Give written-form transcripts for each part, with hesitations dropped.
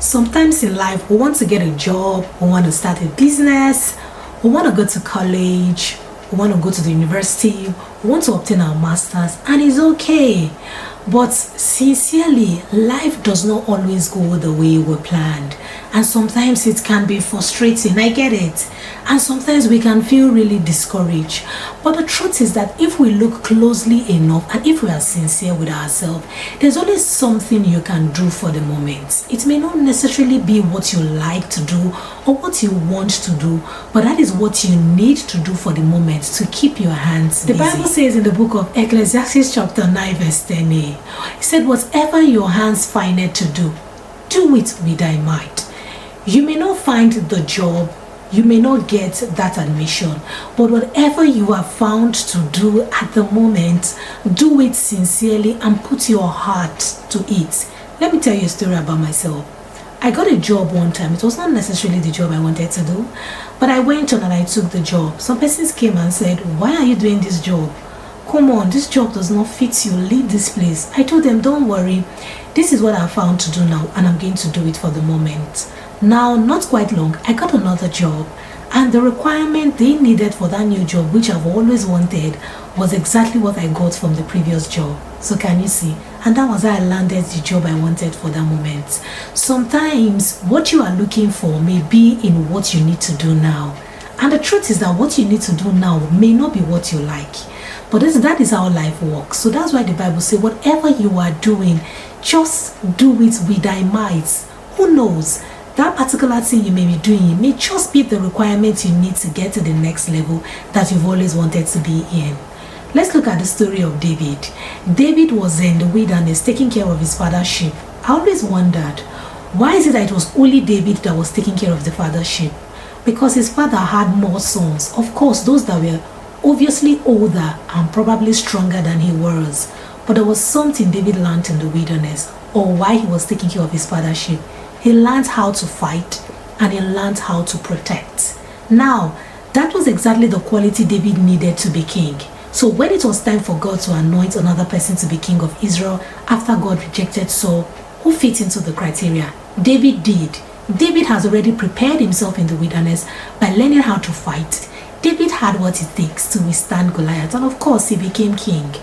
Sometimes in life, we want to get a job, we want to start a business, we want to go to college, we want to go to the university, we want to obtain our masters, and it's okay. But sincerely, life does not always go the way we planned, and sometimes it can be frustrating. I get it, and sometimes we can feel really discouraged. But the truth is that if we look closely enough and if we are sincere with ourselves, there's always something you can do for the moment. It may not necessarily be what you like to do or what you want to do, but that is what you need to do for the moment to keep your hands busy. The Bible says in the book of Ecclesiastes chapter 9 verse 10a, it said, whatever your hands find it to do, do it with thy might. You may not find the job, you may not get that admission, but whatever you have found to do at the moment, do it sincerely and put your heart to it. Let me tell you a story about myself. I got a job one time. It was not necessarily the job I wanted to do, but I went on and I took the job. Some persons came and said, why are you doing this job? Come on, this job does not fit you. Leave this place. I told them, don't worry. This is what I found to do now, and I'm going to do it for the moment. Now, not quite long, I got another job, and the requirement they needed for that new job, which I've always wanted, was exactly what I got from the previous job. So can you see? And that was how I landed the job I wanted for that moment. Sometimes what you are looking for may be in what you need to do now. And the truth is that what you need to do now may not be what you like. But that is how life works. So that's why the Bible says, whatever you are doing, just do it with thy might. Who knows? That particular thing you may be doing may just be the requirement you need to get to the next level that you've always wanted to be in. Let's look at the story of David. David was in the wilderness taking care of his father's sheep. I always wondered, why is it that it was only David that was taking care of the father's sheep? Because his father had more sons. Of course, those that were obviously older and probably stronger than he was. But there was something David learned in the wilderness, or why he was taking care of his father's sheep. He learned how to fight and he learned how to protect. Now, that was exactly the quality David needed to be king. So when it was time for God to anoint another person to be king of Israel after God rejected Saul, who fit into the criteria? David did. David has already prepared himself in the wilderness by learning how to fight. David had what it takes to withstand Goliath, and of course he became king.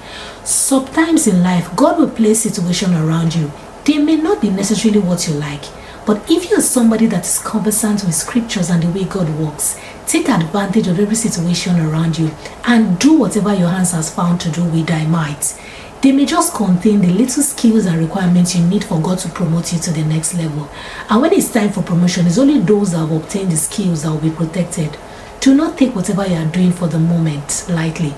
Sometimes in life, God will place situations around you. They may not be necessarily what you like, but if you're somebody that is conversant with scriptures and the way God works, take advantage of every situation around you and do whatever your hands has found to do with thy might. They may just contain the little skills and requirements you need for God to promote you to the next level. And when it's time for promotion, it's only those that have obtained the skills that will be protected. Do not take whatever you are doing for the moment lightly.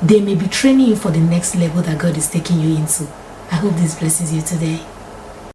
They may be training you for the next level that God is taking you into. I hope this blesses you today.